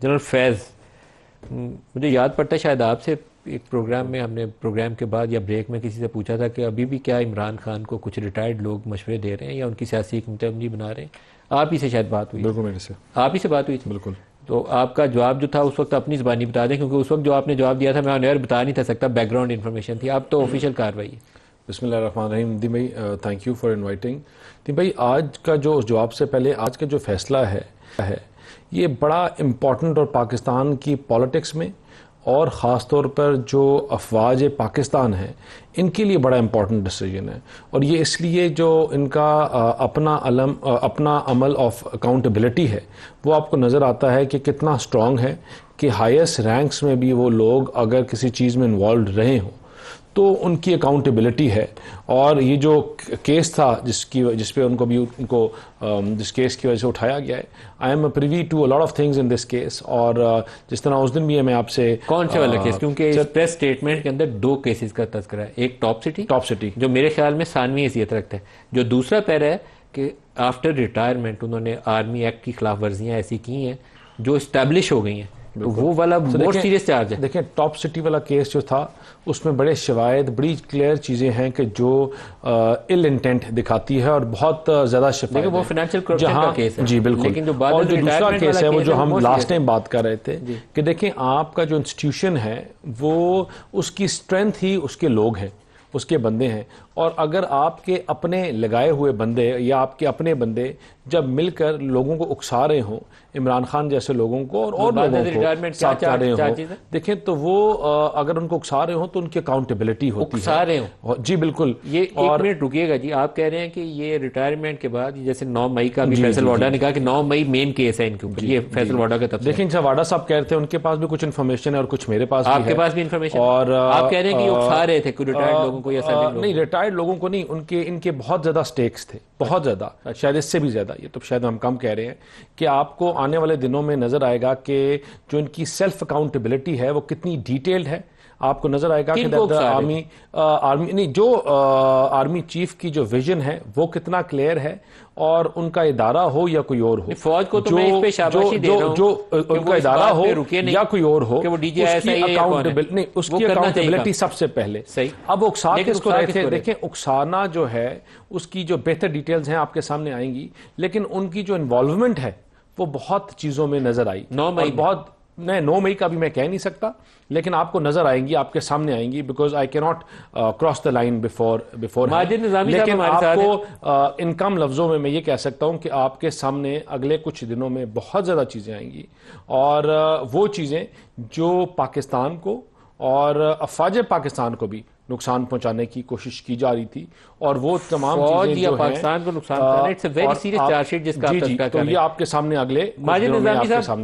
General फैज़, मुझे याद पड़ता है शायद आपसे एक प्रोग्राम में, हमने प्रोग्राम के बाद या ब्रेक में किसी से पूछा था कि अभी भी क्या इमरान खान को कुछ रिटायर्ड लोग मशवरे दे रहे हैं या उनकी सियासी हुक्मरानी बना रहे हैं। आप ही से शायद बात हुई। बिल्कुल, मेरे से आप ही से बात हुई थी। बिल्कुल। तो आपका जवाब जो था उस वक्त अपनी ज़बानी बता दें, क्योंकि उस वक्त जो आपने जवाब दिया था मैं ऑन एयर बता नहीं था सकता, बैकग्राउंड इन्फॉर्मेशन थी। अब तो ऑफिशियल कार्रवाई है। बिस्मिल्लाहिर्रहमानिर्रहीम। नदीम भाई, thank you for inviting. Nadeem भाई, आज का जो जवाब से पहले आज का जो फैसला है ये बड़ा इम्पॉर्टेंट और पाकिस्तान की पॉलिटिक्स में और ख़ास तौर पर जो अफवाज पाकिस्तान है इनके लिए बड़ा इम्पॉर्टेंट डिसीजन है। और ये इसलिए जो इनका अपना अमल ऑफ अकाउंटेबिलिटी है वो आपको नज़र आता है कि कितना स्ट्रॉन्ग है कि हाईएस्ट रैंक्स में भी वो लोग अगर किसी चीज़ में इन्वॉल्व रहे हों तो उनकी अकाउंटेबिलिटी है। और ये जो केस था जिस पे उनको जिस केस की वजह से उठाया गया है, I am privy to a lot of things in this case. और जिस तरह उस दिन भी है, मैं आपसे कौन से वाला केस, क्योंकि इस प्रेस स्टेटमेंट के अंदर 2 केसेस का तज़किरा है। एक टॉप सिटी जो मेरे ख्याल में सानवी हैसियत रखता है, जो दूसरा पैरा है कि आफ्टर रिटायरमेंट उन्होंने आर्मी एक्ट की खिलाफ वर्जियाँ ऐसी की हैं जो इस्टेब्लिश हो गई हैं, तो वो वाला मोर सीरियस चार्ज है। देखें, टॉप सिटी वाला केस जो था उसमें बड़े शवायद, बड़ी क्लियर चीज़ें हैं कि जो इल इंटेंट दिखाती है और बहुत ज़्यादा शफायत। वो फाइनेंशियल करप्शन का केस है। जी बिल्कुल। लेकिन जो और जो दूसरा केस है वो जो हम लास्ट टाइम बात कर रहे थे कि देखें, आपका जो इंस्टीट्यूशन है वो उसकी स्ट्रेंथ ही उसके लोग हैं, उसके बंदे हैं। और अगर आपके अपने लगाए हुए बंदे या आपके अपने बंदे जब मिलकर लोगों को उकसा रहे हों, इमरान खान जैसे लोगों को और लोगों को साथ जा रहे हों, देखें तो वो अगर उनको उकसा रहे हो तो उनकी अकाउंटेबिलिटी होती है। उकसा रहे हो जी बिल्कुल। ये एक मिनट रुकिएगा जी, आप कह रहे हैं कि ये रिटायरमेंट के बाद जैसे 9 मई का भी फैसल वाडा ने कहा कि 9 मई मेन केस है इनके ऊपर, ये फैसल वाडा का तब। देखिए, वाडा साहब कह रहे थे उनके पास भी कुछ इन्फॉर्मेशन है और कुछ मेरे पास, आपके पास भी इन्फॉर्मेशन, और आप कह रहे हैं कि उकसा रहे थे कोई रिटायर्ड लोगों को या सभी नहीं, रिटायर्ड लोगों को नहीं, इनके बहुत ज्यादा स्टेक्स थे, बहुत ज्यादा, शायद इससे भी ज्यादा। ये तो शायद हम कम कह रहे हैं कि आपको आने वाले दिनों में नजर आएगा कि जो इनकी सेल्फ अकाउंटेबिलिटी है वो कितनी डिटेल्ड है। आपको नजर आएगा कि आर्मी नहीं, जो आर्मी चीफ की जो विजन है वो कितना क्लियर है, और उनका इदारा हो या कोई और हो, फौज को तो मैं इस पे शाबाशी दे रहा हूं, जो उनका इदारा हो या कोई और हो, उसकी अकाउंटेबिलिटी सबसे पहले। सही। अब उकसा किसको रहे थे? देखें, उकसाना जो है उसकी जो बेहतर डिटेल्स हैं आपके सामने आएंगी, लेकिन उनकी जो इन्वॉल्वमेंट है वो बहुत चीजों में नजर आई। 9 मई बहुत 9 मई का भी मैं कह नहीं सकता, लेकिन आपको नजर आएंगी, आपके सामने आएंगी, because I can not cross the line before. लेकिन आपको इन कम लफ्जों में मैं ये कह सकता हूं कि आपके सामने अगले कुछ दिनों में बहुत ज्यादा चीजें आएंगी, और वो चीजें जो पाकिस्तान को और अफवाज पाकिस्तान को भी नुकसान पहुंचाने की कोशिश की जा रही थी, और वो तमाम चीजें जो पाकिस्तान को नुकसान, it's a very serious chargesheet जिसका तो ये आपके सामने अगले माजिद निज़ामी साहब